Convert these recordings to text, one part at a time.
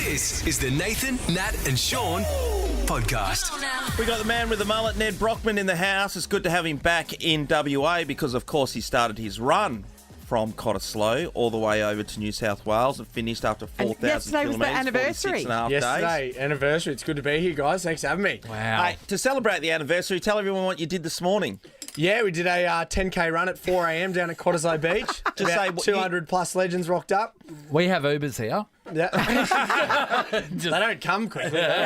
This is the Nathan, Nat and Shaun podcast. We got the man with the mullet, Ned Brockman, in the house. It's good to have him back in WA because, of course, he started his run from Cottesloe all the way over to New South Wales and finished after 4,000 kilometres. Yesterday was the anniversary. 46.5 days. Yesterday, anniversary. It's good to be here, guys. Thanks for having me. Wow. Hey, to celebrate the anniversary, tell everyone what you did this morning. Yeah, we did a 10K run at 4 a.m. down at Cottesloe Beach. Just About say what 200 plus legends rocked up. We have Ubers here. Yeah. They don't come quickly. It'll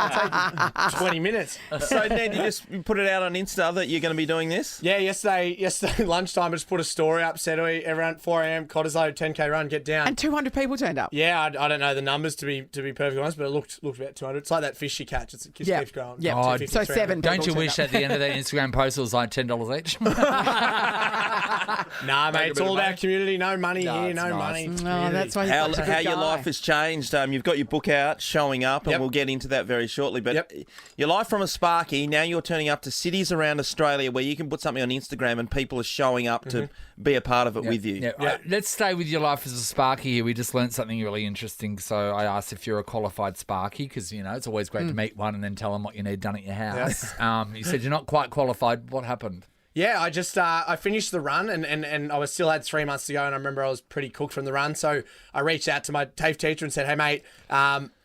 take 20 minutes. So, Ned, you just put it out on Insta that you're going to be doing this? Yeah, yesterday lunchtime, I just put a story up, said, "Oi, everyone, 4 a.m. Cottesloe 10K run, get down." And 200 people turned up. Yeah, I don't know the numbers to be perfectly honest, but it looked about 200. It's like that fish you catch. It just keeps growing. Yeah. Oh, 250, So 300. 7 Don't you people wish turned at the end of that Instagram post it was like $10 each? Nah, mate, it's all about community. No money No, here, it's no nice. money. Oh, that's why he's How such a good your guy. life has changed. You've got your book out, Showing Up, and Yep. we'll get into that very shortly. But Yep. your life from a Sparky, now you're turning up to cities around Australia where you can put something on Instagram and people are showing up to be a part of it with you. Yeah. Let's stay with your life as a Sparky here. We just learnt something really interesting. So I asked if you're a qualified Sparky because, you know, it's always great to meet one and then tell them what you need done at your house. You said you're not quite qualified. What happened? Yeah, I just I finished the run and I still had 3 months to go, and I remember I was pretty cooked from the run, so I reached out to my TAFE teacher and said, "Hey mate,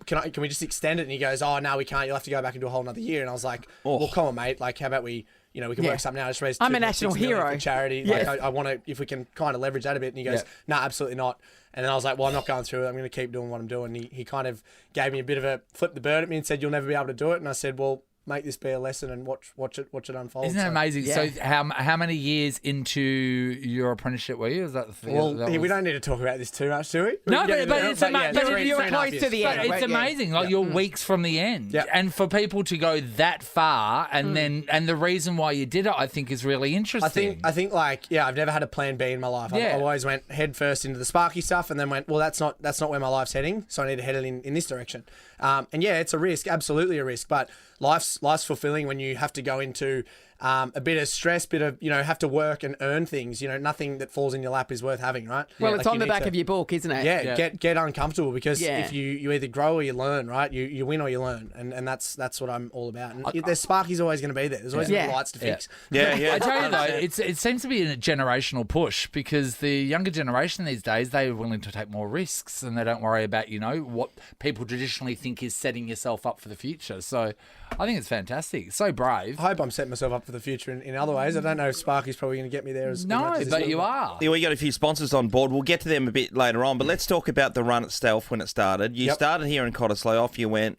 can we just extend it?" And he goes, "Oh no, we can't. You'll have to go back and do a whole another year." And I was like, "Well, come on, mate. Like, how about we can work something out. I just raised I'm a 2.6 national million hero. for charity. Yes. Like, I want to, if we can kind of leverage that a bit." And he goes, "No, absolutely not." And then I was like, "Well, I'm not going through it. I'm going to keep doing what I'm doing." And he kind of gave me a bit of a flip the bird at me and said, "You'll never be able to do it." And I said, "Well, make this be a lesson and watch it unfold." Isn't that amazing? yeah. So how many years into your apprenticeship were you? Is that We don't need to talk about this too much, do we? No, We can get but into it, it's yeah, amazing. But three you're and a half close years. to the But end. it's amazing. Like you're weeks from the end. Yeah. And for people to go that far and then the reason why you did it, I think is really interesting. I think like, yeah, I've never had a plan B in my life. Yeah. I always went head first into the Sparky stuff and then went, well, that's not where my life's heading, so I need to head it in this direction. And yeah, it's a risk, absolutely a risk, but life's fulfilling when you have to go into a bit of stress, have to work and earn things. You know, nothing that falls in your lap is worth having, right? Well, Like, it's on you the need back to- of your book, isn't it? Yeah, get uncomfortable because Yeah. if you either grow or you learn, right? You win or you learn, and that's what I'm all about. And there's Sparky's always going to be there. There's always going to be lights to fix. Yeah. I tell you though, it seems to be a generational push because the younger generation these days, they're willing to take more risks and they don't worry about, what people traditionally think is setting yourself up for the future. So I think it's fantastic. So brave. I hope I'm setting myself up for the future in other ways. I don't know if Sparky's probably going to get me there as No, much as but this you will. are. Yeah, we got a few sponsors on board. We'll get to them a bit later on, but let's talk about the run itself when it started. You started here in Cottesloe, off you went.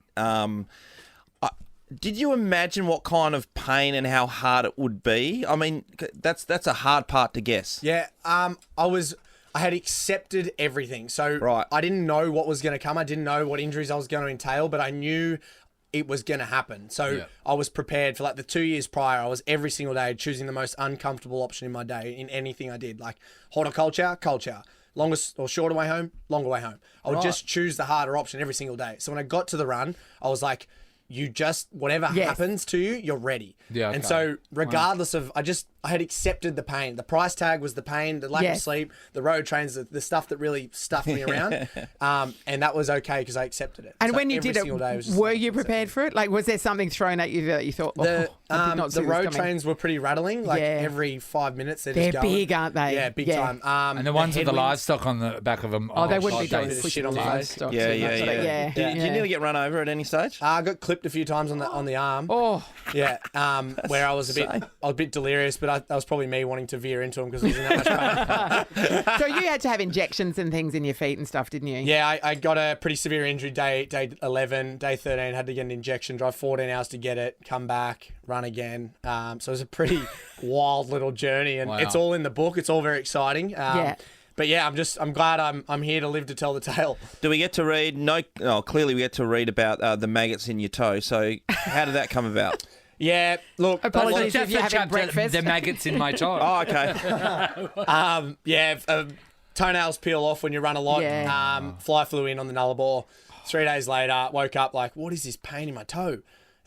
Did you imagine what kind of pain and how hard it would be? I mean, that's a hard part to guess. Yeah, I had accepted everything. So Right. I didn't know what was going to come. I didn't know what injuries I was going to entail, but I knew it was going to happen. So I was prepared for like the 2 years prior. I was every single day choosing the most uncomfortable option in my day in anything I did, like horticulture, culture. Longest or shorter way home, longer way home. I would just choose the harder option every single day. So when I got to the run, I was like, whatever happens to you, you're ready. Yeah, And okay. so regardless of, I had accepted the pain. The price tag was the pain, the lack of sleep, the road trains, the stuff that really stuffed me around. And that was okay because I accepted it. And So when you every did single day it, was just were like, you prepared for it? Like, was there something thrown at you that you thought, I did not see the this road coming? trains were pretty rattling. Like every 5 minutes, they're They're just going. big, aren't they? Yeah, big Yeah. time. And the ones with the headwinds- livestock on the back of them. Oh, they wouldn't be shit. doing Bit of pushing shit on the the face. livestock Yeah. Yeah. Did you nearly get run over at any stage? I got clipped a few times on the arm. Oh, Yeah, where I was a bit delirious, but that was probably me wanting to veer into them because I was in that much pain. so you had to have injections and things in your feet and stuff, didn't you? Yeah, I got a pretty severe injury day 11, day 13, had to get an injection, drive 14 hours to get it, come back, run again. So it was a pretty wild little journey, and it's all in the book. It's all very exciting. But yeah, I'm glad I'm here to live to tell the tale. Do we get to read? No. Oh, clearly we get to read about the maggots in your toe. So how did that come about? Yeah, look. Apologies That's if you're the having chapter, breakfast. the maggots in my toe. Oh, okay. Toenails peel off when you run a lot. Yeah. Fly flew in on the Nullarbor. 3 days later, woke up like, what is this pain in my toe?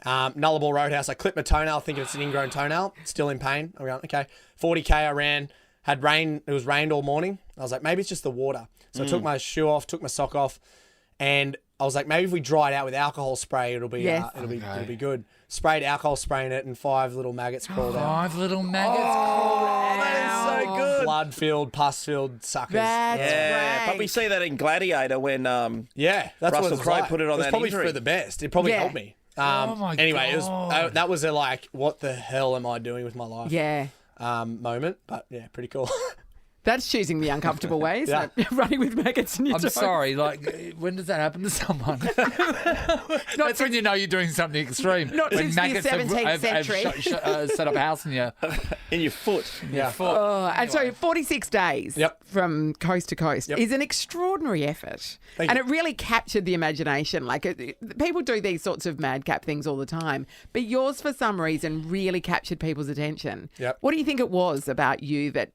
Nullarbor Roadhouse. I clipped my toenail, thinking it's an ingrown toenail. Still in pain. I'm going, okay. 40K I ran. Had rain. It was rained all morning. I was like, maybe it's just the water. So I took my shoe off, took my sock off, And I was like, maybe if we dry it out with alcohol spray, it'll be Yes. it'll be good. Sprayed alcohol spray in it, and 5 little maggots crawled out. 5 little maggots. That is so good. Blood-filled, pus-filled suckers. That's Yeah, great. but we see that in Gladiator when Yeah, that's Russell what it's Crowe like. put it on was that probably injury. for the best. It probably Yeah. helped me. my Anyway, God. that was a like, what the hell am I doing with my life? Yeah. Moment, but yeah, pretty cool. That's choosing the uncomfortable ways. Yeah. Like running with maggots in your I'm toes. sorry. Like, when does that happen to someone? That's when you know you're doing something extreme. Not when since the maggots 17th century. set up house in your in your foot. Yeah. foot. And so 46 days Yep. from coast to coast Yep. is an extraordinary effort. Thank And you. it really captured the imagination. Like people do these sorts of madcap things all the time, but yours for some reason really captured people's attention. Yep. What do you think it was about you that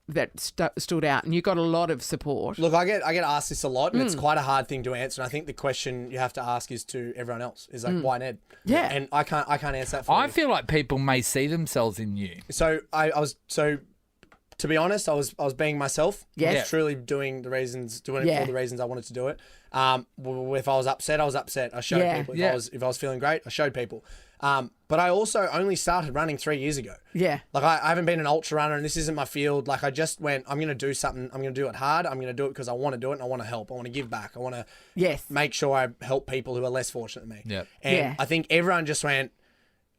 stood out? And you got a lot of support. Look, I get asked this a lot, and it's quite a hard thing to answer. And I think the question you have to ask is to everyone else is like, why Ned? Yeah. And I can't answer that for I you. feel like people may see themselves in you. So to be honest, I was being myself. Yes. I Yeah. was truly doing it Yeah. for the reasons I wanted to do it. If I was upset, I was upset. I showed Yeah. people. Yeah. If I was feeling great, I showed people. But I also only started running 3 years ago. Yeah. Like I haven't been an ultra runner, and this isn't my field. Like I just went, I'm going to do something. I'm going to do it hard. I'm going to do it because I want to do it, and I want to help. I want to give back. I want to Yes. make sure I help people who are less fortunate than me. Yep. And Yeah. I think everyone just went,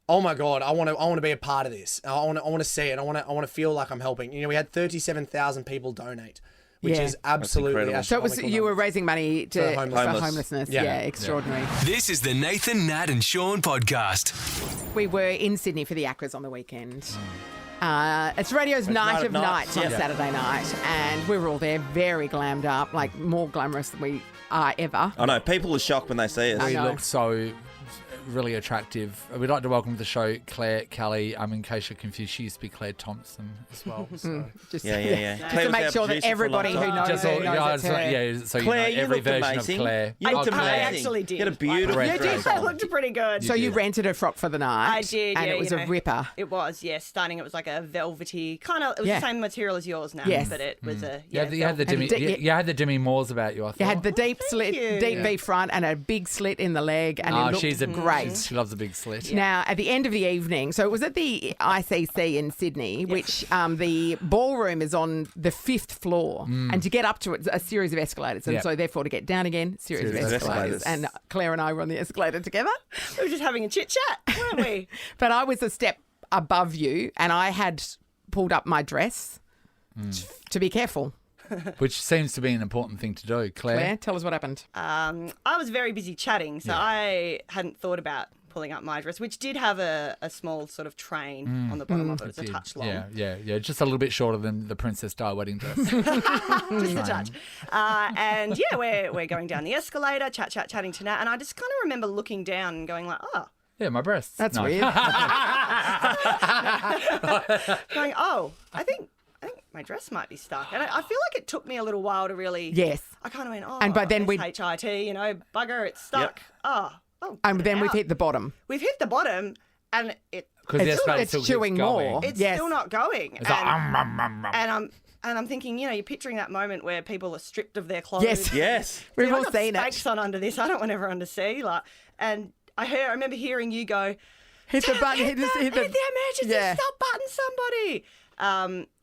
oh my God, I want to be a part of this. I want to see it. I want to feel like I'm helping. You know, we had 37,000 people donate, which Yeah. is absolutely incredible. So it was astronomical you were numbers. raising money For for homeless. homelessness. Yeah. Yeah, extraordinary. This is the Nathan, Nat and Shaun podcast. We were in Sydney for the ACRAs on the weekend. It's radio's Night of Nights on Yeah. Saturday night, and we were all there, very glammed up, like more glamorous than we are ever. I know, people are shocked when they see us. I We know. look so really attractive. We'd like to welcome to the show Claire Kelly. In case you're confused, she used to be Claire Thompson as well. So. Just, Yeah. Just Claire to was make our sure that producer for a everybody long who time. knows Just it all, knows it's her. so Claire, you know you every looked version amazing. of Claire. You looked I amazing. actually did. You had a beautiful I You did? dress I on. looked pretty good. So you rented a frock for the night. I did, and yeah, it was you a know. ripper. It was, yes. Starting, it was like a velvety kind of. It was Yeah. the same material as yours now, Yes. but it was a You had the velvety. Demi. And You had the Demi Moores about you. I thought. You had the deep slit, you. deep V front, and a big slit in the leg, and Oh, it looked she's a great. She loves a big slit. Now, at the end of the evening, so it was at the ICC in Sydney, which the ballroom is on the 5th floor. And to get up to it, a series of escalators. And Yep. so, therefore, to get down again, series of escalators. And Claire and I were on the escalator together. We were just having a chit chat, weren't we? But I was a step above you, and I had pulled up my dress to be careful. Which seems to be an important thing to do. Claire, tell us what happened. I was very busy chatting, so I hadn't thought about pulling up my dress, which did have a small sort of train on the bottom of it. It was a touch long. Yeah. Just a little bit shorter than the Princess Di wedding dress. Just a touch. And yeah, we're going down the escalator, chatting to Nat, and I just kind of remember looking down and going like, oh, Yeah, my breasts. That's No. weird. going, oh, I think my dress might be stuck. And I feel like it took me a little while to really. Yes. I kind of went, oh, And by then we'd- HIT, bugger, it's stuck. Oh, And then we've out. hit the bottom. We've hit the bottom, and Because the escalator it's still keeps chewing going. more. it's Yes. still not going. It's like, And I'm thinking, you know, you're picturing that moment where people are stripped of their clothes. Yes. Yes. We've I've all got seen stakes it. on under this. I don't want everyone to see. And I remember hearing you go, Hit the button. hit the emergency Yeah. stop button, somebody.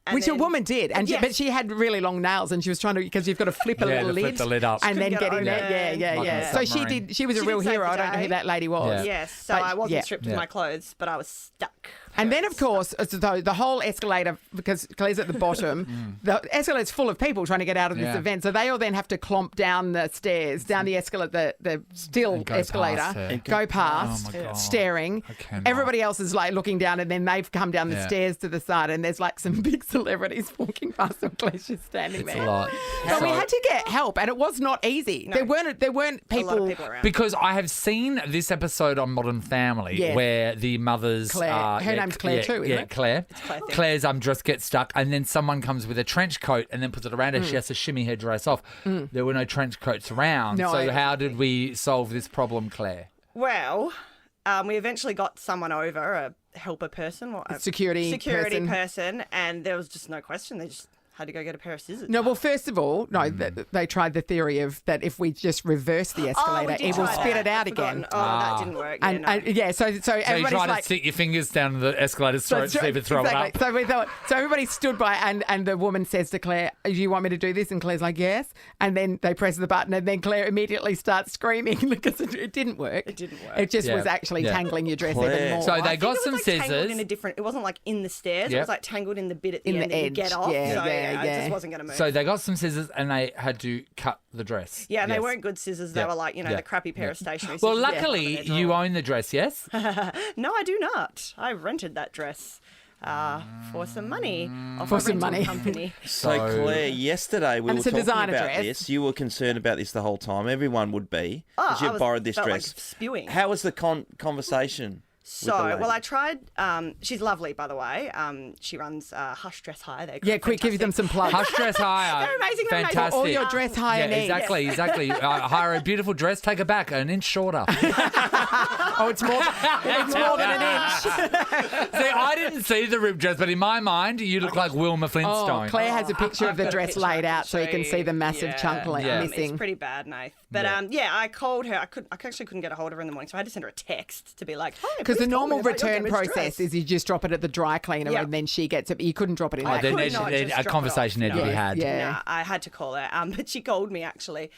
And Which a then- woman did, and Yes. but she had really long nails, and she was trying to because you've got to flip a Yeah, little to flip lid, the lid up. and then Couldn't get get in it there. open. Yeah. Like a So she submarine. did. She was a She real did save hero. the I don't know who day. that lady was. Yes, so But, I wasn't yeah. stripped Yeah. of my clothes, but I was stuck. And then, of course, so the whole escalator, because Claire's at the bottom, the escalator's full of people trying to get out of this Yeah. event. So they all then have to clomp down the stairs, down the escalator, the still And go escalator, past her. go past, Oh, my God. staring. I cannot. Everybody else is like looking down, and then they've come down the Yeah. stairs to the side, and there's like some big celebrities walking past, and Claire's just standing It's there. a lot. But we So- had to get help, and it was not easy. No. There weren't A lot people. of people around. Because I have seen this episode on Modern Family Yeah. where the mother's Claire. Her name's Claire too, isn't it? Claire. Claire thing. Claire's dress gets stuck, and then someone comes with a trench coat and then puts it around her. She has to shimmy her dress off. There were no trench coats around. No, So I- how did we solve this problem, Claire? Well, we eventually got someone over, a helper person, or a Security person. person, and there was just no question. They just had to go get a pair of scissors. No, well, first of all, they tried the theory of that if we just reverse the escalator, it will spit it out again. Oh, that didn't work. So So you everybody's try to like, stick your fingers down the escalator's throat to see if it throw it up. So we thought. So everybody stood by, and the woman says to Claire, "Do you want me to do this?" And Claire's like, "Yes." And then they press the button, and then Claire immediately starts screaming because it didn't work. It didn't work. It just was actually tangling your dress Claire. even more. So they I got think some it was like tangled scissors. in a different. It wasn't like in the stairs. It Yep. was like tangled in the bit at the In end the that you edge. get off. Yeah, so yeah. it just wasn't going to move. So they got some scissors and they had to cut the dress. yeah, and they Yes. weren't good scissors. They Yeah. were like, Yeah. the crappy pair of stationery Well, scissors. luckily Yeah. you own the dress, yes? No, I do not. I rented that dress for some money off For a some rental money. company. So, Claire, yesterday we And were it's a talking designer about dress. this. You were concerned about this the whole time. Everyone would be because I you was- borrowed this felt like dress. spewing. How was the conversation? So, with the lady? well, I tried. She's lovely, by the way. She runs Hush Dress Hire. They're yeah, quick, give them some plugs. Hush dress hire. They're amazing, they're amazing. Fantastic. All your dress hire Yeah, needs. exactly. Hire a beautiful dress, take it back an inch shorter. Oh, it's more than an inch. See, I didn't see the ripped dress, but in my mind, you look like Wilma Flintstone. Oh, Claire has a picture of the dress laid out so you can see the massive chunk missing. It's pretty bad, Nath. But I called her. I actually couldn't get a hold of her in the morning, so I had to send her a text to be like, "Hi, Because the please call me normal about your return damaged process dress." is you just drop it at the dry cleaner Yeah. and then she gets it. You couldn't drop it in Oh, that. then could there's not just a drop it conversation off, had to be no. had. Yeah. No, I had to call her, but she called me actually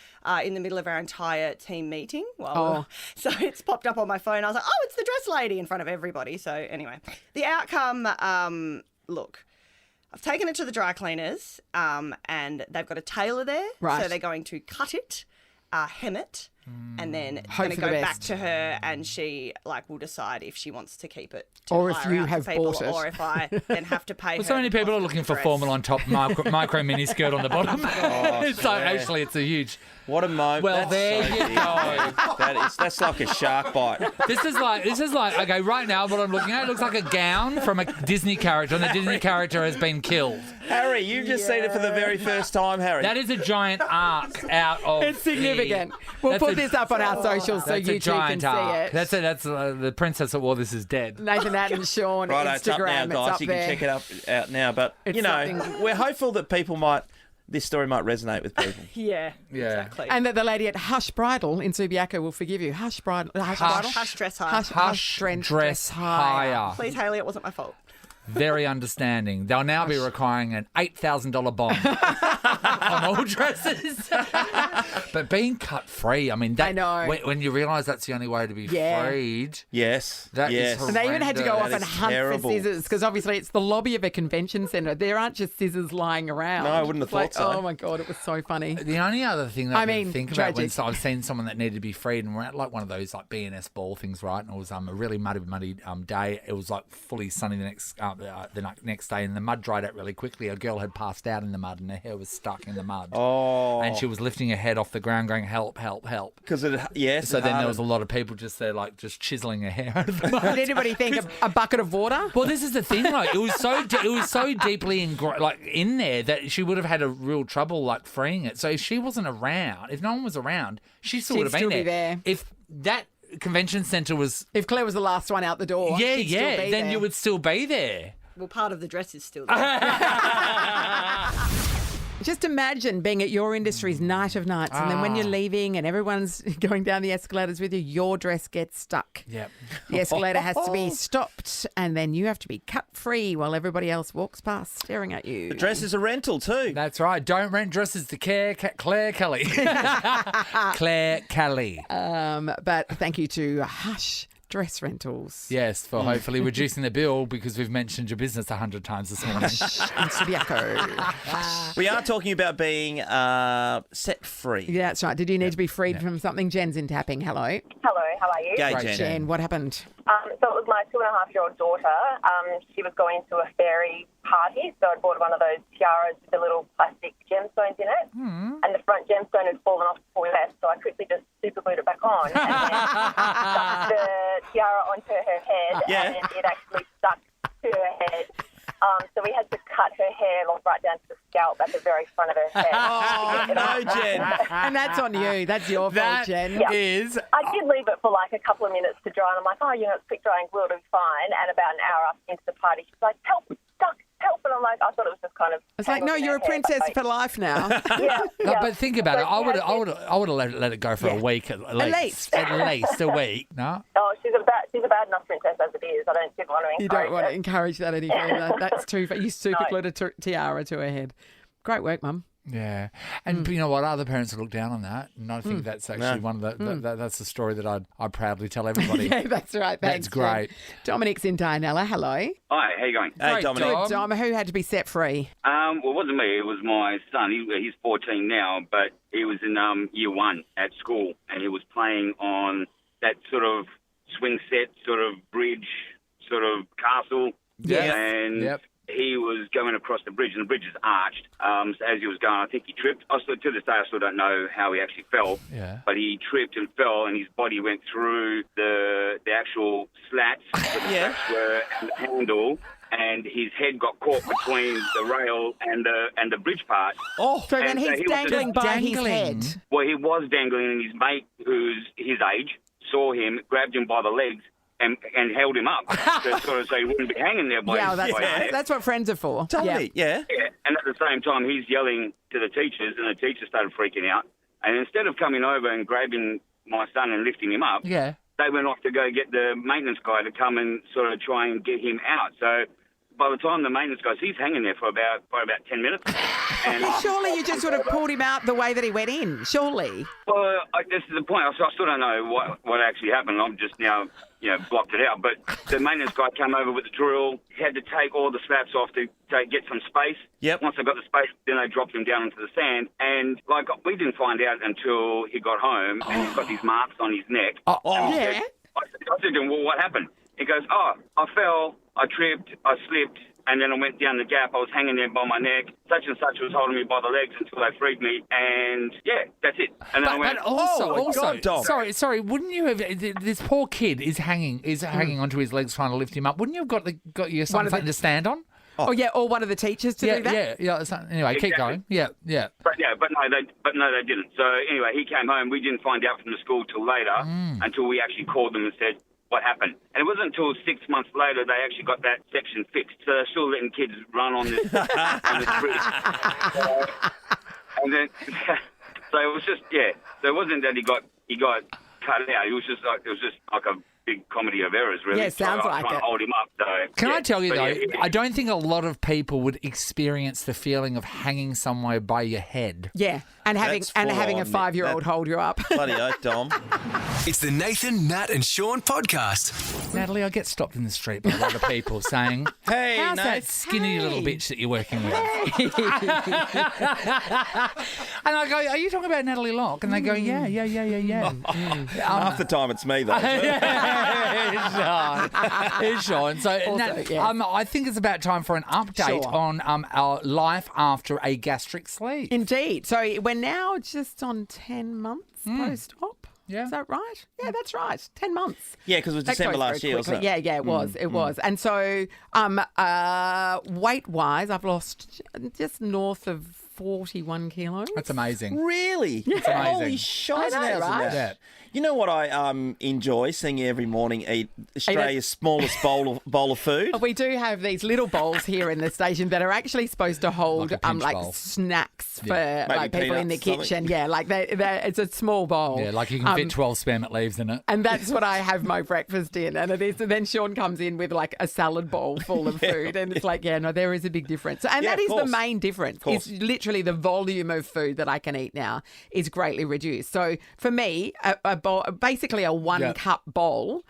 in the middle of our entire team meeting. So it's popped up on my phone. I was like, "Oh, it's the dress lady," in front of everybody. So anyway, the outcome. Look, I've taken it to the dry cleaners, and they've got a tailor there, Right. so they're going to cut it, hem it. And then Hope going to for the go back best. to her, and she will decide if she wants to keep it, to Or if hire you out to have people, bought it. or if I then have to pay. Well, her so many the people are cost of looking the for dress. formal on top, micro mini skirt on the bottom. So actually, it's a huge. What a moment! Well, That's there so you big. go. That's like a shark bite. This is like okay. Right now, what I'm looking at looks like a gown from a Disney character, and the Disney character has been killed. Harry, you've just seen it for the very first time, Harry. That is a giant arc out of. It's significant. We'll That's put a- this up on our socials so That's you a two can giant see arc. it. That's the princess that wore this is dead. Nathan, Nat and Shaun, Right, it's up now, Instagram, guys. it's up You there. can check it out now. But It's you know, something- we're hopeful that this story might resonate with people. Yeah, Yeah. exactly. And that the lady at Hush Bridal in Subiaco will forgive you. Hush Bridal. Hush Bridal? Hush Dress Hire. Hush Dress hire. Please, Hayley, it wasn't my fault. Very understanding. They'll now be requiring an $8,000 bond on all dresses. But being cut free, I mean, that, I know. When you realise that's the only way to be Yeah. freed, Yes. that yes. is And they even had to go horrendous. off That and is hunt terrible. for scissors because obviously it's the lobby of a convention centre. There aren't just scissors lying around. No, I wouldn't have It's thought so. Oh my God, it was so funny. The only other thing that I I mean, think about when tragic. I've seen someone that needed to be freed, and we're at like one of those like BNS ball things, right? And it was a really muddy day. It was like fully sunny the next day, and the mud dried out really quickly. A girl had passed out in the mud, and her hair was stuck in the mud. Oh. And she was lifting her head off the ground, going, "Help, help, help!" Because yes. So it then there was a hardened. lot of people just there, like just chiseling her hair out of the mud. Did anybody think a bucket of water? Well, this is the thing. Like, it was so deeply in there that she would have had a real trouble like freeing it. So if she wasn't around, if no one was around, she still She'd would have been still be there. there. If that convention centre was, If Claire was the last one out the door, yeah, she'd still be then there. you would still be there. Well, part of the dress is still there. Just imagine being at your industry's night of nights, and then when you're leaving and everyone's going down the escalators with you, your dress gets stuck. Yep. The escalator has to be stopped, and then you have to be cut free while everybody else walks past staring at you. The dress is a rental too. That's right. Don't rent dresses to Claire Kelly. Claire Kelly. But thank you to Hush Dress Rentals. Yes, for hopefully reducing the bill because we've mentioned your business 100 times this morning. In Subiaco. We are talking about being set free. Yeah, that's right. Did you need to be freed from something? Jen's in tapping. Hello. Hello, how are you? Gay Great, Jen. Jen, what happened? So it was my 2.5-year-old daughter. She was going to a fairy party, so I bought one of those tiaras with the little plastic gemstones in it. And the front gemstone had fallen off before we left, so I quickly just super glued it back on. And then stuck the tiara onto her head, Yeah. and it actually stuck to her head. So we had to cut her hair right down to the scalp at the very front of her head. Oh, no, Jen. And that's on you. That's your fault, That Jen. is I did leave it for like a couple of minutes to dry, and I'm like, it's quick drying glue, it'll be fine. And about an hour into the party, she's like, help, stuck, help. And I'm like, I thought it was just kind of. It's like, no, you're a princess for life now. No, but think about it. I would have let it go for a week at least. At least a week. No. Oh, she's a bad enough princess as it is. I didn't want to encourage You don't want it. to encourage that any further. That's too far. You super glued a tiara to her head. Great work, Mum. Yeah, and you know what? Other parents would look down on that, and I think that's actually one of the that's the story that I proudly tell everybody. Yeah, that's right. That's Thanks, great. Dominic's in Dianella. Hello. Hi, how you going? Hey, Great, Dominic. Dom. Good, Dom. Who had to be set free? Well, it wasn't me. It was my son. He's 14 now, but he was in year 1 at school, and he was playing on that sort of swing set, sort of bridge, sort of castle. Yes. And he was going across the bridge, and the bridge is arched. So as he was going, I think he tripped. To this day, I still don't know how he actually fell. Yeah. But he tripped and fell, and his body went through the actual slats where the slats were and the handle, and his head got caught between the rail and the bridge part. Oh, so then And, he's he was dangling just by his dangling. head. Well, he was dangling, and his mate, who's his age, saw him, grabbed him by the legs, and held him up to sort of so he wouldn't be hanging there by Yeah, his that's by his head. that's what friends are for. Tell me, yeah. Yeah, and at the same time, he's yelling to the teachers, and the teachers started freaking out. And instead of coming over and grabbing my son and lifting him up, they went off to go get the maintenance guy to come and sort of try and get him out. So by the time the maintenance guy, he's hanging there for about 10 minutes. And Surely you just sort of pulled him out the way that he went in. Surely. well, this is the point. I still don't know what actually happened. I'm just now, blocked it out. But the maintenance guy came over with the drill. He had to take all the slats off to get some space. Yep. Once they got the space, then they dropped him down into the sand. And, we didn't find out until he got home, and he's got these marks on his neck. Yeah. I said to him, well, what happened? He goes, I fell, I tripped, I slipped, and then I went down the gap. I was hanging there by my neck. Such and such was holding me by the legs until they freed me. And, yeah, that's it. And then I went, my God, Dom. sorry, wouldn't you have? This poor kid is hanging onto his legs trying to lift him up. Wouldn't you have got you something to stand on? Oh, yeah, or one of the teachers to do that? Yeah. Anyway, keep going. Yeah. But no, they didn't. So anyway, he came home. We didn't find out from the school till later, until we actually called them and said what happened. And it wasn't until 6 months later they actually got that section fixed. So they're still letting kids run on this on this bridge. And then, so it was just So it wasn't that he got cut out. It was just like a big comedy of errors, really. Yeah, sounds so I was like trying it. to hold him up. So, Can I tell you, But though, I don't think a lot of people would experience the feeling of hanging somewhere by your head. Yeah, and having That's a full on. 5-year-old hold you up. Bloody oath, Dom. It's the Nathan, Nat and Shaun podcast. Natalie, I get stopped in the street by a lot of people saying, Hey, how's Nate. that skinny little bitch that you're working with? And I go, are you talking about Natalie Locke? And they go, yeah. Half the time it's me, though. It's Shaun. So, Also, Nat, yeah. I think it's about time for an update Sure. on our life after a gastric sleeve. Indeed. So we're now just on 10 months post-op. Yeah. Is that right? Yeah, that's right. 10 months. Yeah, because it was That December goes last very year, quickly. wasn't it? Yeah, it was. It was. And so weight-wise, I've lost just north of 41 kilos. That's amazing. Really? It's amazing. Holy shiz, I know, right? Yeah. You know what I enjoy? Seeing you every morning eat Australia's smallest bowl of food. We do have these little bowls here in the station that are actually supposed to hold Like a pinch bowl. snacks for Maybe people in the peanuts, kitchen. Yeah, like it's a small bowl. Yeah, like you can fit 12 spearmint leaves in it. And that's what I have my breakfast in. And it is. And then Shaun comes in with like a salad bowl full of food. And it's like, there is a big difference. And Yeah, that of is the course. main difference. It's literally the volume of food that I can eat now is greatly reduced. So for me, a bowl, basically a 1-cup bowl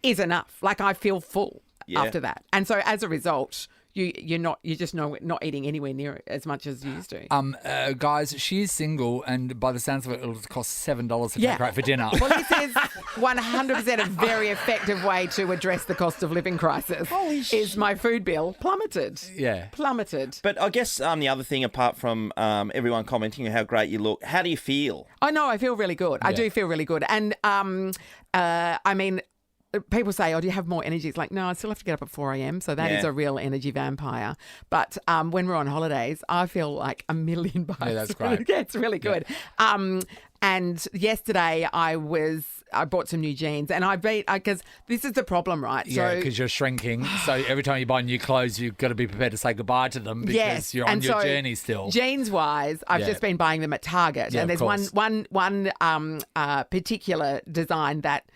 is enough. Like I feel full after that. And so as a result, you're just not eating anywhere near as much as you used to. Guys, she is single, and by the sounds of it, it'll cost $7 to take her out for dinner. Well, this is 100% a very effective way to address the cost of living crisis. Is my food bill plummeted? Yeah. Plummeted. But I guess the other thing, apart from everyone commenting on how great you look, how do you feel? Oh, no, I feel really good. I do feel really good. And, I mean, people say, do you have more energy? It's like, no, I still have to get up at 4 a.m. So that is a real energy vampire. But when we're on holidays, I feel like $1,000,000. Yeah, that's great. Yeah, it's really good. And yesterday I was I bought some new jeans, and because this is the problem, right? Yeah, because you're shrinking. So every time you buy new clothes, you've got to be prepared to say goodbye to them because you're on your journey still. Jeans-wise, I've just been buying them at Target, and there's one particular design that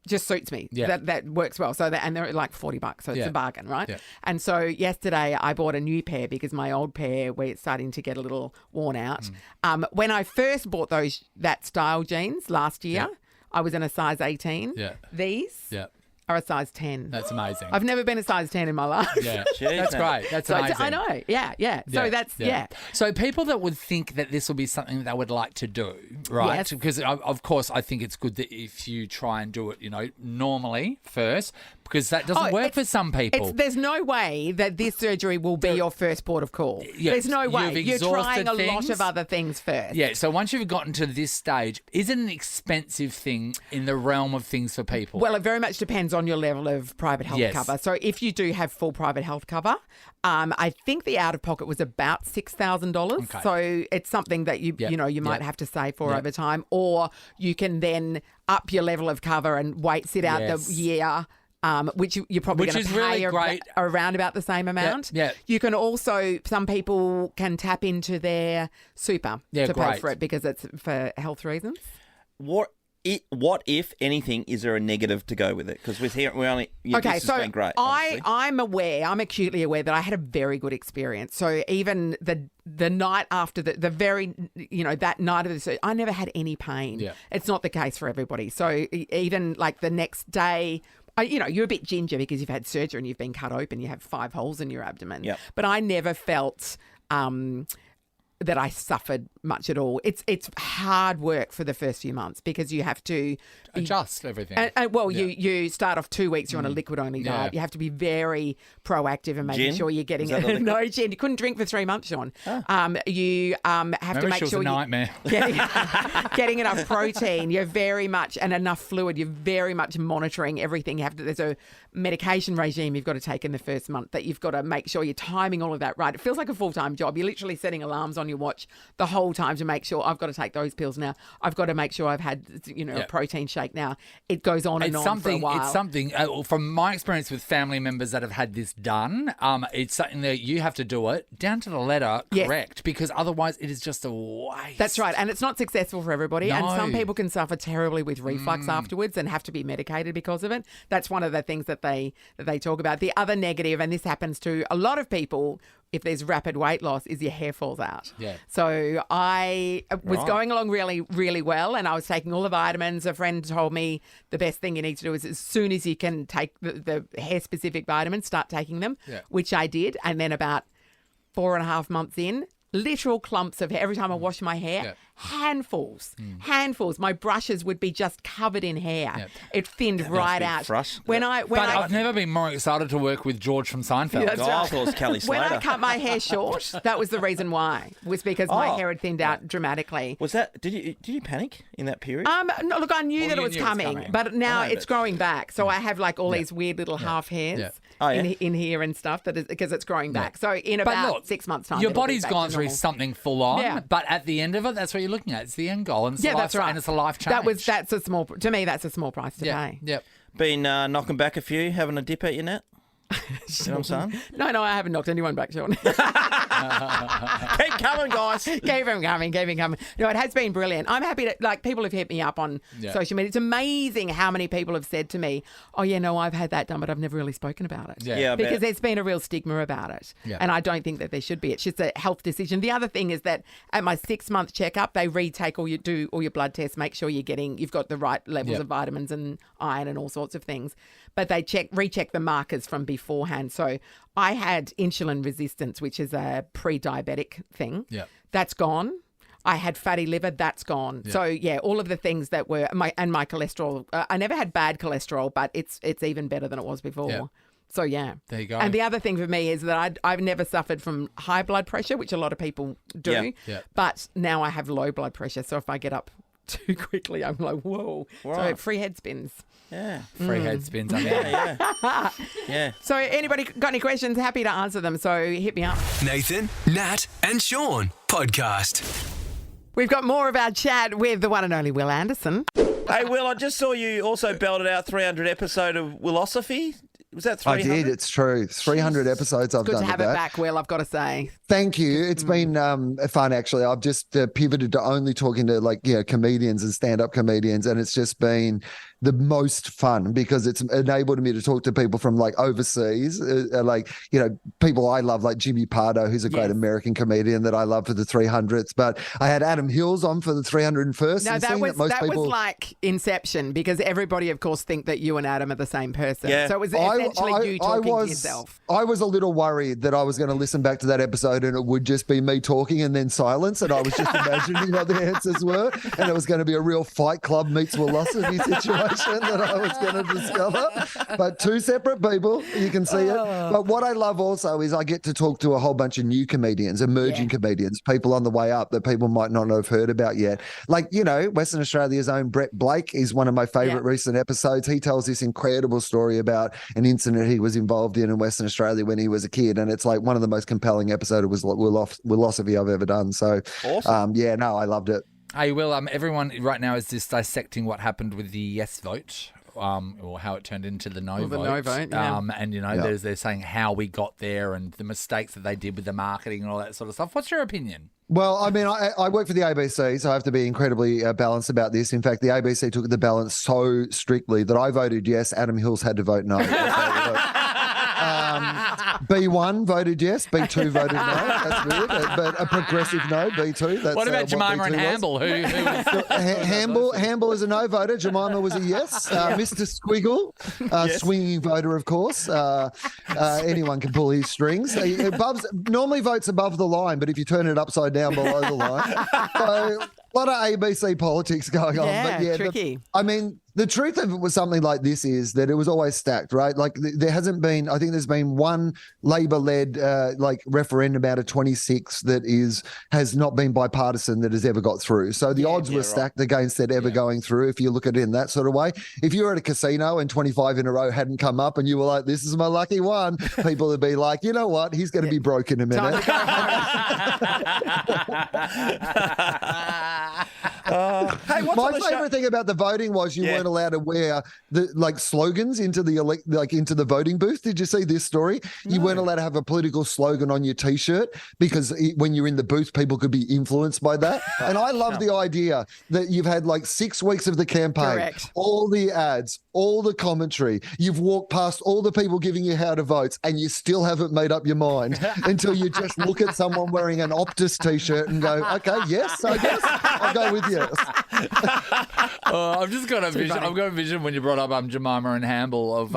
just suits me. That works well. So and they're like $40, so it's a bargain, right? Yeah. And so yesterday I bought a new pair because my old pair we're starting to get a little worn out. When I first bought that style jeans last year, I was in a size 18. Yeah. These are a size 10. That's amazing. I've never been a size 10 in my life. Yeah, that's great. That's amazing. I know. Yeah. So that's So people that would think that this will be something that they would like to do, right? Yes. Because of course I think it's good that if you try and do it, normally first, because that doesn't work for some people. There's no way that this surgery will be your first port of call. There's no way. You're trying a lot of other things first. Yeah, so once you've gotten to this stage, is it an expensive thing in the realm of things for people? Well, it very much depends on your level of private health cover. So if you do have full private health cover, I think the out-of-pocket was about $6,000. Okay. So it's something that you might have to save for over time, or you can then up your level of cover and sit out the year. Which you're probably going to pay really around about the same amount. Yeah. You can also, some people can tap into their super to pay for it because it's for health reasons. What if anything, is there a negative to go with it? Because this has been great. I'm acutely aware that I had a very good experience. So even the night after the very, that night of the surgery, I never had any pain. Yeah. It's not the case for everybody. So even like the next day, you're a bit ginger because you've had surgery and you've been cut open. You have 5 holes in your abdomen. Yep. But I never felt that I suffered much at all. It's hard work for the first few months because you have to adjust everything. You start off 2 weeks, you're on a liquid-only diet. You have to be very proactive and making sure you're getting no gin. You couldn't drink for 3 months, Sean. You have to make sure you're a nightmare. Getting enough protein. You're very much and enough fluid. You're very much monitoring everything. There's a medication regime you've got to take in the first month that you've got to make sure you're timing all of that right. It feels like a full-time job. You're literally setting alarms on your watch the whole time to make sure I've got to take those pills now. I've got to make sure I've had a protein shake now. It goes on and on for a while. It's something from my experience with family members that have had this done. It's something that you have to do it down to the letter correct because otherwise it is just a waste. That's right, and it's not successful for everybody. No. And some people can suffer terribly with reflux afterwards and have to be medicated because of it. That's one of the things that they talk about. The other negative, and this happens to a lot of people if there's rapid weight loss, is your hair falls out. Yeah. So I was going along really, really well, and I was taking all the vitamins. A friend told me the best thing you need to do is as soon as you can take the hair-specific vitamins, start taking them, which I did. And then about 4.5 months in, literal clumps of hair. Every time I wash my hair, handfuls. My brushes would be just covered in hair. Yep. It thinned right out. I've never been more excited to work with George from Seinfeld. I thought it was Kelly Slater. When I cut my hair short, that was the reason why. Was because my hair had thinned out dramatically. Was that? Did you panic in that period? No, look, I knew that it was coming, but now it's growing back. So I have like all these weird little half hairs in here and stuff because it's growing back. So in about 6 months' time, your body's gone through something full on, but at the end of it, that's what you're looking at. It's the end goal, and that's right. And it's a life change. That's a small price to pay. Yep. Been knocking back a few, having a dip at your net. You know what I'm saying? No, I haven't knocked anyone back, Sean. Keep coming, guys. Keep them coming. No, it has been brilliant. I'm happy that people have hit me up on social media. It's amazing how many people have said to me, "Oh yeah, no, I've had that done, but I've never really spoken about it." Yeah, because there's been a real stigma about it, and I don't think that there should be. It's just a health decision. The other thing is that at my 6-month checkup, they retake all your blood tests, make sure you've got the right levels of vitamins and iron and all sorts of things. But they recheck the markers from beforehand. So I had insulin resistance, which is a pre-diabetic thing. Yeah. That's gone. I had fatty liver. That's gone. Yeah. So, all of the things that were my cholesterol. I never had bad cholesterol, but it's even better than it was before. Yeah. So, there you go. And the other thing for me is that I've never suffered from high blood pressure, which a lot of people do. Yeah. Yeah. But now I have low blood pressure. So if I get up too quickly, I'm like, whoa. Right. So free head spins. Yeah. Free head spins. Yeah. So anybody got any questions? Happy to answer them. So hit me up. Nathan, Nat and Shaun podcast. We've got more of our chat with the one and only Will Anderson. Hey, Will, I just saw you also belted out 300 episode of Willosophy. Was that 300? I did. It's true. 300 episodes I've Good done to have of it that. back, Will, I've got to say. Thank you. It's been fun, actually. I've just pivoted to only talking to comedians and stand-up comedians, and it's just been the most fun because it's enabled me to talk to people from overseas, people I love, like Jimmy Pardo, who's a great American comedian that I love for the 300th. But I had Adam Hills on for the 301st. No, that was like Inception, because everybody, of course, think that you and Adam are the same person. Yeah. So it was essentially you talking to yourself. I was a little worried that I was going to listen back to that episode and it would just be me talking and then silence, and I was just imagining what the answers were, and it was going to be a real Fight Club meets philosophy situation that I was going to discover. But two separate people, you can see it. But what I love also is I get to talk to a whole bunch of new comedians, emerging comedians, people on the way up that people might not have heard about yet. Western Australia's own Brett Blake is one of my favourite recent episodes. He tells this incredible story about an incident he was involved in Western Australia when he was a kid, and it's like one of the most compelling episodes of Willosophy I've ever done. So, awesome. I loved it. Hey, Will, everyone right now is just dissecting what happened with the yes vote, or how it turned into the no vote. The no vote, yeah. And, they're saying how we got there and the mistakes that they did with the marketing and all that sort of stuff. What's your opinion? Well, I mean, I work for the ABC, so I have to be incredibly balanced about this. In fact, the ABC took the balance so strictly that I voted yes. Adam Hills had to vote no. B1 voted yes, B2 voted no. That's weird, but a progressive no, B2. That's, what about Jemima and Hamble? Hamble is a no voter. Jemima was a yes. Mr. Squiggle, swinging voter, of course. Anyone can pull his strings. Normally votes above the line, but if you turn it upside down below the line. So a lot of ABC politics going on. Yeah, tricky. The truth of it was something like this is that it was always stacked, right? Like there hasn't been, I think there's been one Labor-led referendum out of 26 that has not been bipartisan that has ever got through. So the odds were stacked against it ever going through, if you look at it in that sort of way. If you were at a casino and 25 in a row hadn't come up and you were like, this is my lucky one, people would be like, you know what, he's going to be broke in a minute. My favourite thing about the voting was you weren't allowed to wear the slogans into the voting booth. Did you see this story? No. You weren't allowed to have a political slogan on your T-shirt because when you're in the booth, people could be influenced by that. And I love the idea that you've had 6 weeks of the campaign, all the ads, all the commentary. You've walked past all the people giving you how to vote, and you still haven't made up your mind until you just look at someone wearing an Optus T-shirt and go, okay, yes, I guess I'll go with yes. I've just got a vision. I've got a vision when you brought up Jemima and Hamble of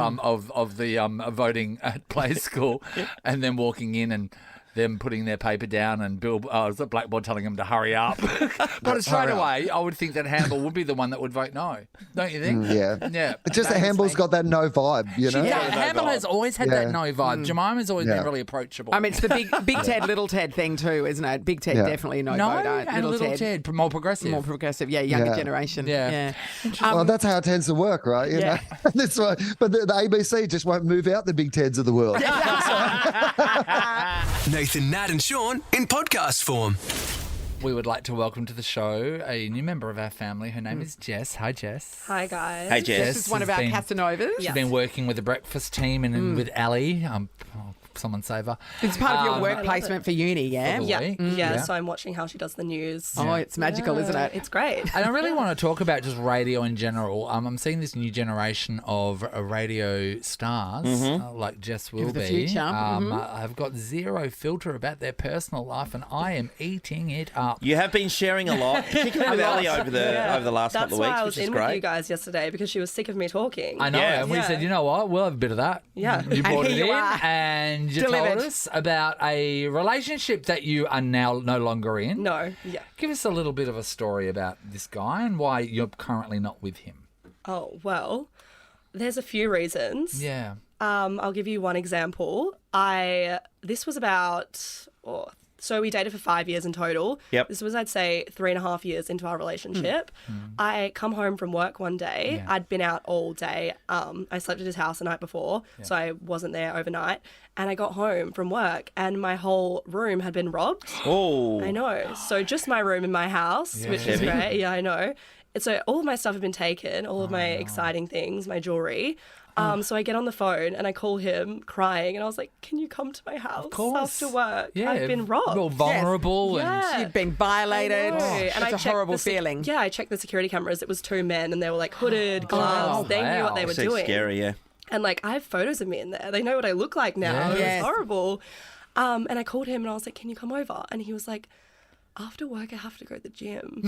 the voting at play school, and then walking in and them putting their paper down and the blackboard telling them to hurry up. But straight away, I would think that Hamble would be the one that would vote no. Don't you think? Yeah. It's just that Hamble's got that no vibe, you know? Hamble has always had that no vibe. Jemima's always been really approachable. I mean, it's the big Ted, little Ted thing too, isn't it? Big Ted definitely no voter. And little Ted, more progressive. More progressive, younger generation. Yeah. Well, that's how it tends to work, right? You know? That's why. But the ABC just won't move out the big Teds of the world. Nathan, Nat and Shaun in podcast form. We would like to welcome to the show a new member of our family. Her name is Jess. Hi, Jess. Hi, guys. Hey, Jess. This is one of our Casanovas. She's been working with the breakfast team and with Ali. Someone save her. It's part of your work placement for uni, yeah? Yeah, so I'm watching how she does the news. Oh, it's magical, isn't it? It's great. And I really want to talk about just radio in general. I'm seeing this new generation of radio stars, like Jess will the be. Future. I've got zero filter about their personal life, and I am eating it up. You have been sharing a lot, particularly with Ali over the last couple of weeks, That's why I which was is in great. with you guys yesterday, because she was sick of me talking. I know, and we said, you know what, we'll have a bit of that. Yeah. You brought it here you in, are. and you told us about a relationship that you are now no longer in. No, yeah. Give us a little bit of a story about this guy and why you're currently not with him. Oh, well, there's a few reasons. Yeah. I'll give you one example. This was about... So we dated for 5 years in total. Yep. This was, I'd say, 3.5 years into our relationship. I come home from work one day. Yeah. I'd been out all day. I slept at his house the night before, so I wasn't there overnight. And I got home from work and my whole room had been robbed. Oh. I know. So just my room in my house, which is great. Yeah, I know. So all of my stuff had been taken, all of my exciting things, my jewelry. So I get on the phone and I call him crying and I was like, can you come to my house after work? Yeah, I've been robbed. Well, vulnerable and You've been violated. And It's a horrible feeling. Yeah, I checked the security cameras. It was 2 men and they were like hooded, gloves. They knew what they were doing. Scary, yeah. And like, I have photos of me in there. They know what I look like now. Yeah. It's horrible. And I called him and I was like, can you come over? And he was like, after work, I have to go to the gym.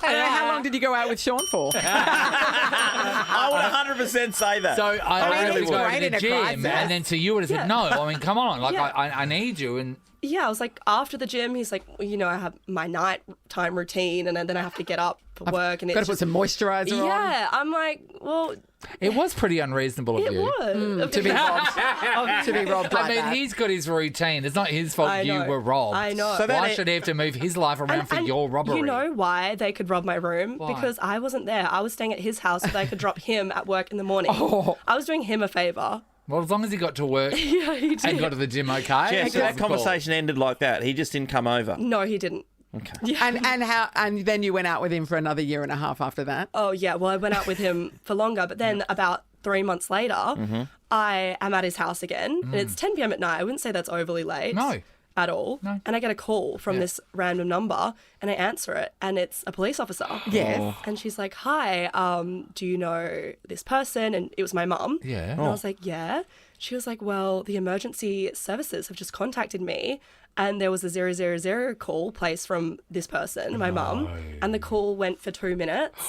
How long did you go out with Shaun for? I would 100% say that. So I mean, really it's go great to in the a gym, crisis. and then to you would have said, no, I mean, come on, like, Yeah. I need you. And Yeah, I was like, after the gym, he's like, well, you know, I have my nighttime routine and then I have to get up for work. And Got it's to put some moisturiser on. Yeah, I'm like, well, it was pretty unreasonable of it you. was. To be robbed. To be robbed like I mean, that. he's got his routine. It's not his fault I you know. were robbed. I know. So Why should he have to move his life around for your robbery? You know why they could rob my room? Why? Because I wasn't there. I was staying at his house so they could drop him at work in the morning. I was doing him a favour. Well, as long as he got to work Yeah, he did. and got to the gym okay. Jess, so that conversation ended like that. He just didn't come over. No, he didn't. Okay. And then you went out with him for another year and a half after that. Oh, yeah. Well, I went out with him for longer, but then about 3 months later, I am at his house again, and it's 10 p.m. at night. I wouldn't say that's overly late. No. At all. No. And I get a call from this random number, and I answer it, and it's a police officer. Yes. And she's like, hi, do you know this person? And it was my mum. Yeah. And I was like, yeah. She was like, well, the emergency services have just contacted me and there was a 000 call placed from this person, my mum, and the call went for 2 minutes.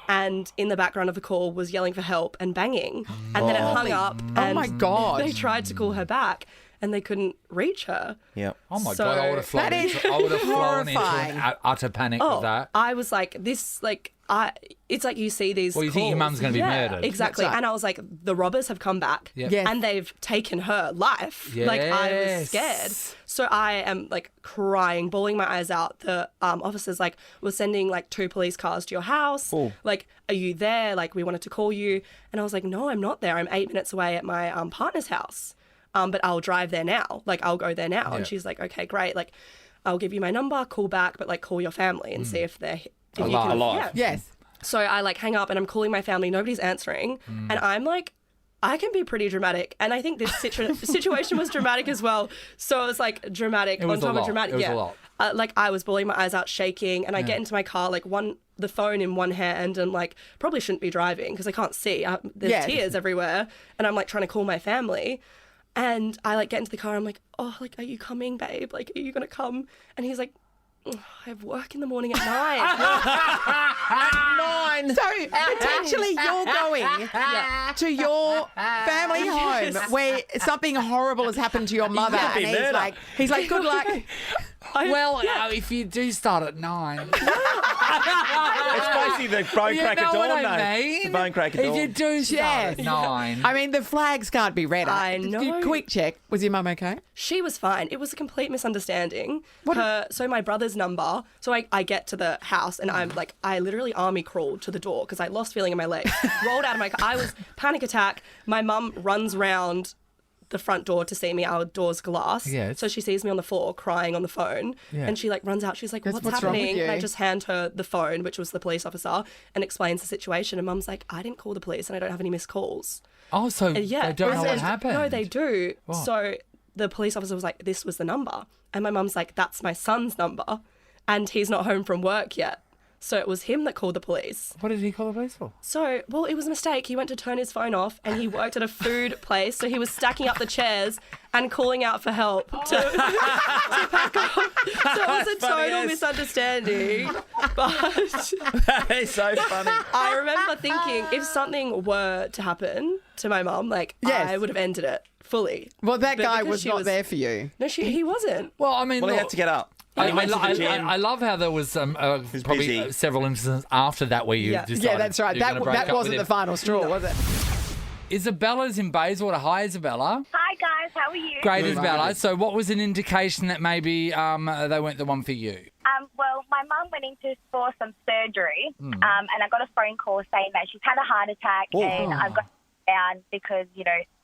And in the background of the call was yelling for help and banging. And then it hung up. And my God. They tried to call her back and they couldn't reach her. Yeah. Oh my So- God, I would have flown That is flown into horrifying. an utter panic with that. I was like, it's like you see these Well, you think your calls. mum's gonna be murdered. Exactly. That's right. And I was like, the robbers have come back Yeah. Yes. and they've taken her life. Like, I was scared. Yes. So I am like crying, bawling my eyes out. The officers like were sending like 2 police cars to your house. Like, are you there? Like, we wanted to call you. And I was like, no, I'm not there. I'm 8 minutes away at my partner's house. But I'll drive there now. Like, I'll go there now. Yeah. And she's like, okay, great. Like, I'll give you my number, call back, but like call your family and see if they're if you can- Alive. Yeah. Yes. So I like hang up and I'm calling my family. Nobody's answering. And I'm like, I can be pretty dramatic. And I think this situation was dramatic as well. So it was like dramatic It was on top a of lot. dramatic. It was yeah. a lot. Like I was bawling my eyes out, shaking. And I get into my car, like the phone in one hand and like probably shouldn't be driving because I can't see. There's Yeah. tears everywhere. And I'm like trying to call my family. And I like get into the car. I'm like, oh, like, are you coming, babe? Like, are you going to come? And he's like, I have work in the morning at 9. So potentially you're going to your family home where something horrible has happened to your mother, could be and murder. he's like, good luck. Well, if you do start at 9. It's basically the bone You cracker know dawn, what I though. mean? It's the bone cracker If dawn. you do start at 9. I mean, the flags can't be redder. I know. Quick check. Was your mum okay? She was fine. It was a complete misunderstanding. So my brother's number. So I get to the house and I'm like, I literally army crawled to the door because I lost feeling in my legs. Rolled out of my car. I was panic attack. My mum runs round the front door to see me. Our door's glass. Yes. So she sees me on the floor crying on the phone. Yeah. And she like runs out. She's like, what's what's wrong with happening? you? And I just hand her the phone, which was the police officer, and explains the situation. And mum's like, I didn't call the police and I don't have any missed calls. Oh, so And yeah, they don't know what and- happened? No, they do. What? So the police officer was like, this was the number. And my mum's like, that's my son's number. And he's not home from work yet. So it was him that called the police. What did he call the police for? So, well, it was a mistake. He went to turn his phone off and he worked at a food place. So he was stacking up the chairs and calling out for help to pack up. So it was a funny total as- misunderstanding. But That is so funny. I remember thinking if something were to happen to my mum, like, Yes. I would have ended it fully. Well, that But guy because was she not there for you. No, he wasn't. Well, I mean, Well, he look, had to get up. I, And he went to the gym. I love how there was probably busy. several instances after that where you Yeah. decided Yeah, that's right. you're gonna break That up wasn't with the him. final straw, was it? Isabella's in Bayswater. Hi, Isabella. Hi guys, how are you? Great, Isabella. So what was an indication that maybe they weren't the one for you? Well, my mum went in for some surgery, and I got a phone call saying that she's had a heart attack, and I've got down because,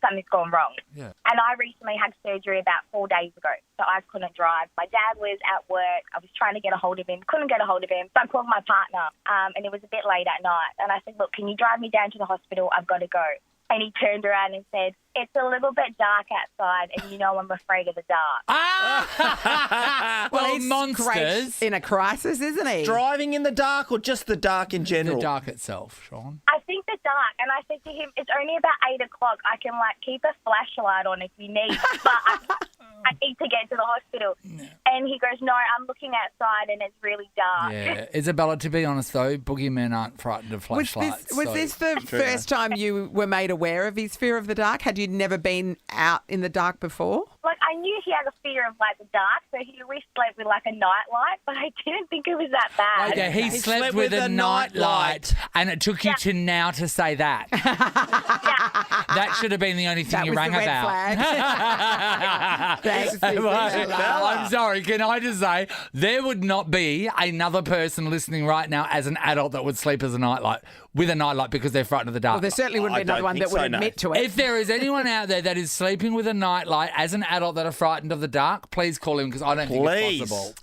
something's gone wrong. Yeah. And I recently had surgery about 4 days ago, so I couldn't drive. My dad was at work. I was trying to get a hold of him, couldn't get a hold of him. So I called my partner, and it was a bit late at night. And I said, look, can you drive me down to the hospital? I've got to go. And he turned around and said, it's a little bit dark outside, and I'm afraid of the dark. Well, he's monsters. great in a crisis, isn't he? Driving in the dark or just the dark in general? The dark itself, Sean. I think the dark, and I said to him, it's only about 8 o'clock. I can, keep a flashlight on if you need, but I need to get to the hospital. No. And he goes, no, I'm looking outside and it's really dark. Yeah. Isabella, to be honest, though, boogeymen aren't frightened of flashlights. Was this the first time you were made aware of his fear of the dark? Had you never been out in the dark before? I knew he had a fear of, the dark, so he always slept with, a nightlight, but I didn't think it was that bad. Okay, he slept with a nightlight, and it took you to now to say that. That should have been the only thing that you was rang the red about. Thanks, I'm sorry, can I just say, there would not be another person listening right now as an adult that would sleep as a nightlight with a nightlight because they're frightened of the dark. Well, there certainly wouldn't be another one that would admit to it. If there is anyone out there that is sleeping with a nightlight as an adult that are frightened of the dark, please call him because I don't think it's possible.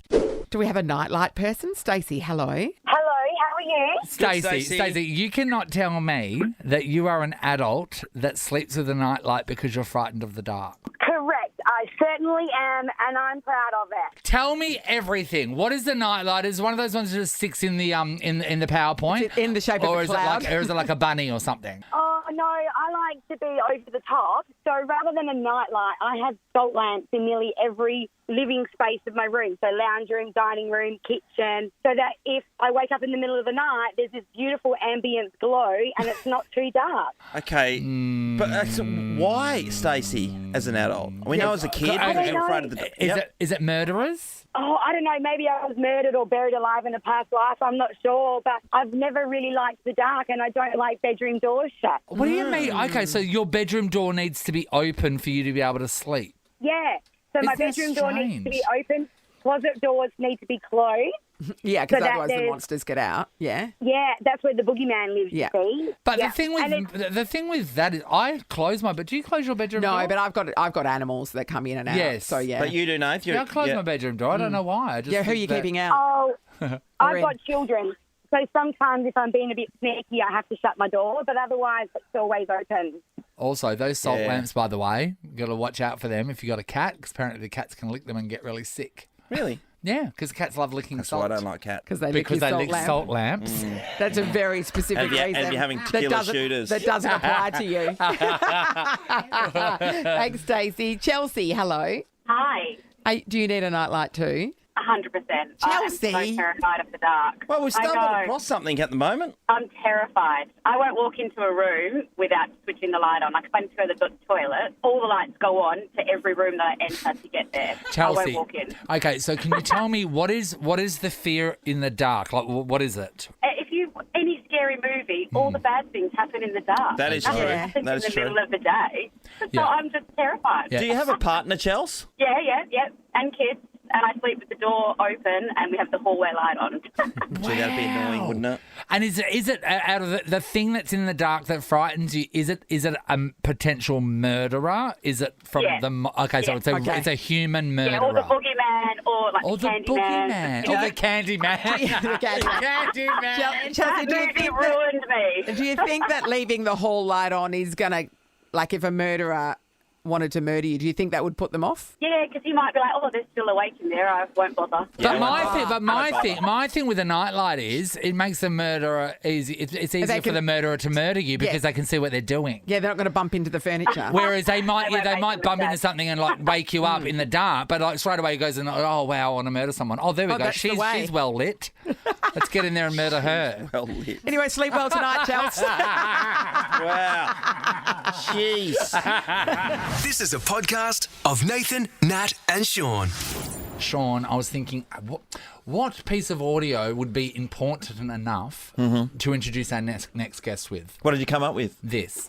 Do we have a nightlight person? Stacey, hello. Hello, how are you? Stacey, you cannot tell me that you are an adult that sleeps with a nightlight because you're frightened of the dark. Correct. I certainly am, and I'm proud of it. Tell me everything. What is the nightlight? Is it one of those ones that just sticks in the in the PowerPoint? Is it in the shape of a cloud? Or is it like a bunny or something? Oh, no, I like to be over the top. So rather than a nightlight, I have salt lamps in nearly every living space of my room. So lounge room, dining room, kitchen. So that if I wake up in the middle of the night, there's this beautiful ambient glow and it's not too dark. Okay, but so why, Stacey, as an adult? We know as a kid, you're afraid of the dark. Is it murderers? Oh, I don't know. Maybe I was murdered or buried alive in a past life. I'm not sure. But I've never really liked the dark and I don't like bedroom doors shut. What do you mean? Okay, so your bedroom door needs to be open for you to be able to sleep. Yeah. So my bedroom door needs to be open. Closet doors need to be closed. Yeah, because otherwise the monsters get out. Yeah. Yeah, that's where the boogeyman lives, you see. But the thing with that is I close my but do you close your bedroom door? No, but I've got animals that come in and out. Yes. So yeah. But you do, Nate. I close my bedroom door. I don't know why. I just who are you keeping out? Oh, I've got children. So sometimes if I'm being a bit sneaky, I have to shut my door, but otherwise it's always open. Also, those salt lamps, by the way, you've got to watch out for them if you've got a cat, because apparently the cats can lick them and get really sick. Really? Yeah, because cats love licking salt. That's why I don't like cats. Because they lick salt lamps. That's a very specific reason. And you're having tequila shooters. That doesn't apply to you. Thanks, Stacey. Chelsea, hello. Hi. Do you need a nightlight too? 100%. Chelsea. I'm so terrified of the dark. Well, we've stumbled across something at the moment. I'm terrified. I won't walk into a room without switching the light on. Like if I need to go to the toilet, all the lights go on to every room that I enter to get there. Chelsea. I won't walk in. Okay, so can you tell me what is the fear in the dark? Like, what is it? Any scary movie, all the bad things happen in the dark. That is true. That is true. In the middle of the day. So I'm just terrified. Do you have a partner, Chels? Yeah, and kids. And I sleep with the door open and we have the hallway light on. Gee, that'd be annoying, wouldn't it? And is it out of the thing that's in the dark that frightens you? Is it a potential murderer? Is it from the? Okay, so it's a human murderer. Yeah, or the boogeyman, or like the Candyman. Or the Candyman. Candyman. Chelsea, ruined me. Do you think that leaving the hall light on is gonna, like, if a murderer wanted to murder you, do you think that would put them off? Yeah, because he might be like, oh, they're still awake in there. I won't bother. My thing with a nightlight is it makes the murderer easy. It's easier for the murderer to murder you because they can see what they're doing. Yeah, they're not going to bump into the furniture. Whereas they might bump into something and like wake you up in the dark, but like straight away he goes and oh wow, I want to murder someone. Oh, there we go. She's well lit. Let's get in there and murder her. Well lit. Anyway, sleep well tonight, Chelsea. Wow. Jeez. This is a podcast of Nathan, Nat and Shaun. Shaun, I was thinking, what piece of audio would be important enough to introduce our next guest with? What did you come up with? This.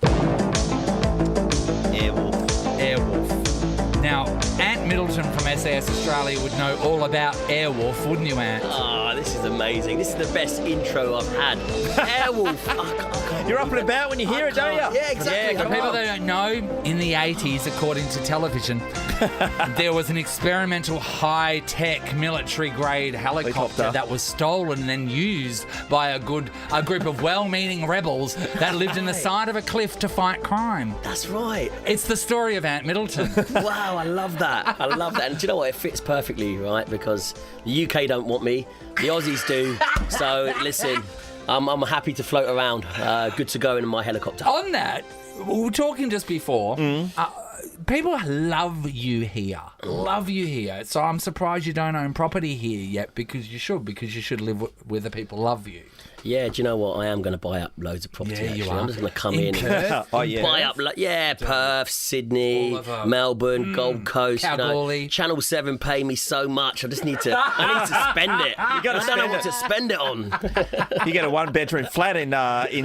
Airwolf. Now, Ant Middleton from SAS Australia would know all about Airwolf, wouldn't you, Ant? Oh, this is amazing. This is the best intro I've had. Airwolf. You're up and about when you hear it, don't you? Yeah, exactly. Yeah, for people that don't know, in the 80s, according to television, there was an experimental high-tech military-grade helicopter that was stolen and then used by a group of well-meaning rebels that lived in the side of a cliff to fight crime. That's right. It's the story of Ant Middleton. Wow, I love that. I love that. And do you know what? It fits perfectly, right? Because the UK don't want me. The Aussies do. So, listen, I'm happy to float around. Good to go in my helicopter. On that, we were talking just before. People love you here. Love you here. So I'm surprised you don't own property here yet, because you should live where the people love you. Yeah, do you know what? I am going to buy up loads of property, actually. I'm just going to come in Perth? and buy up... Perth, Sydney, Melbourne, Gold Coast. Kalgoorlie. Channel 7 pay me so much. I just need to... spend it. I don't know what to spend it on. You get a one-bedroom flat in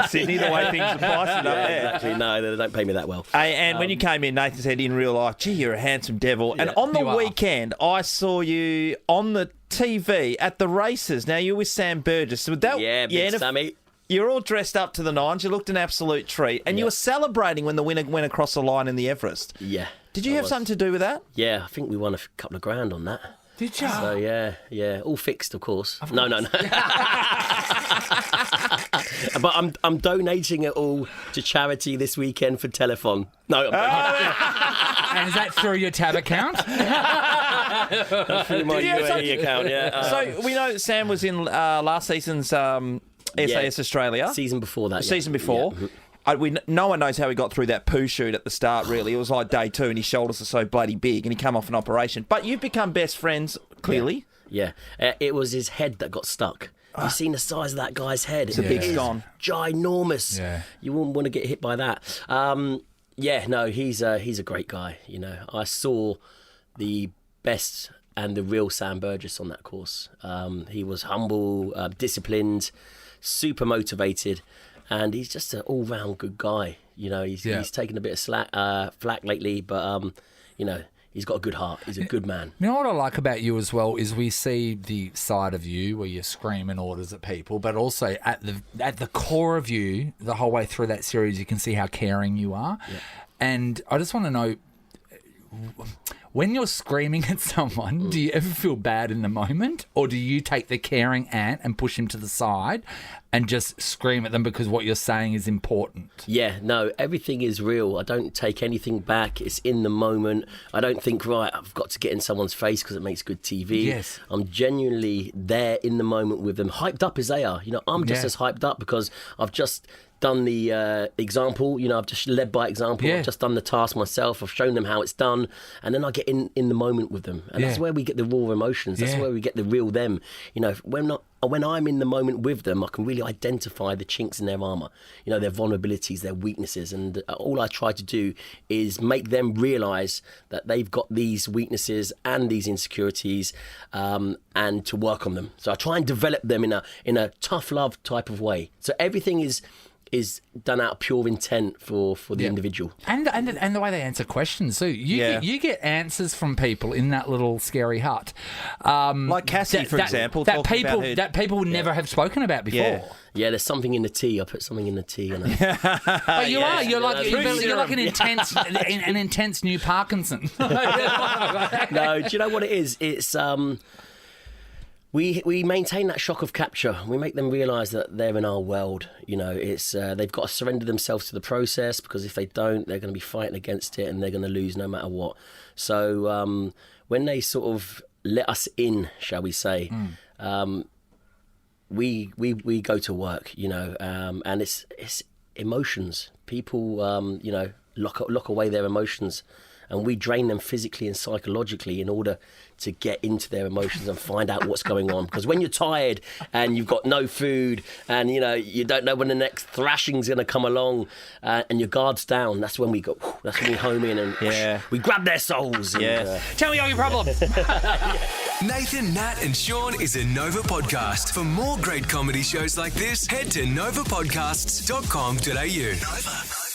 Sydney, the way things are priced up there. Exactly. No, they don't pay me that well. Hey, and when you came in, Nathan said in real life, gee, you're a handsome devil. And on the weekend, I saw you on the TV at the races. Now, you're with Sam Burgess. So big Sammy. You're all dressed up to the nines. You looked an absolute treat. And you were celebrating when the winner went across the line in the Everest. Yeah. Did you have something to do with that? Yeah, I think we won a couple of grand on that. Did you? So, yeah. All fixed, of course. No. But I'm donating it all to charity this weekend for Telethon. No, And is that through your tab account? through my UAE account, yeah. So we know that Sam was in last season's SAS Australia. Season before that, Season before. Yeah. No one knows how he got through that poo shoot at the start, really. It was like day 2 and his shoulders are so bloody big and he come off an operation. But you've become best friends, clearly. Yeah. It was his head that got stuck. You've seen the size of that guy's head. It's a big scone. Ginormous. Yeah. You wouldn't want to get hit by that. He's a great guy. You know, I saw the best and the real Sam Burgess on that course. He was humble, disciplined, super motivated, and he's just an all-round good guy. You know, he's taken a bit of flack lately, but he's got a good heart. He's a good man. You know what I like about you as well is we see the side of you where you're screaming orders at people, but also at the core of you, the whole way through that series, you can see how caring you are. Yeah. And I just want to know, when you're screaming at someone, do you ever feel bad in the moment, or do you take the caring ant and push him to the side and just scream at them because what you're saying is important? Yeah, no, everything is real. I don't take anything back. It's in the moment. I don't think, right, I've got to get in someone's face because it makes good TV. Yes. I'm genuinely there in the moment with them, hyped up as they are. You know, I'm just as hyped up because I've just done the example. You know, I've just led by example. Yeah. I've just done the task myself. I've shown them how it's done, and then I get in the moment with them, and that's where we get the raw emotions. That's where we get the real them. You know, when I'm in the moment with them, I can really identify the chinks in their armour, you know, their vulnerabilities, their weaknesses, and all I try to do is make them realise that they've got these weaknesses and these insecurities, and to work on them. So I try and develop them in a tough love type of way. So everything is done out of pure intent for the individual. And the way they answer questions too. You get answers from people in that little scary hut. Like Cassie, for example. That people would never have spoken about before. Yeah, there's something in the tea. I put something in the tea. And but you are. You're like an intense new Parkinson. No, do you know what it is? It's... We maintain that shock of capture. We make them realise that they're in our world. You know, it's they've got to surrender themselves to the process, because if they don't, they're going to be fighting against it and they're going to lose no matter what. So when they sort of let us in, shall we say, we go to work. You know, and it's emotions. People, lock away their emotions. And we drain them physically and psychologically in order to get into their emotions and find out what's going on. Because when you're tired and you've got no food and, you know, you don't know when the next thrashing's going to come along, and your guard's down, that's when we go, that's when we home in and we grab their souls. And, tell me all your problems. Nathan, Nat and Shaun is a Nova podcast. For more great comedy shows like this, head to novapodcasts.com.au. Nova.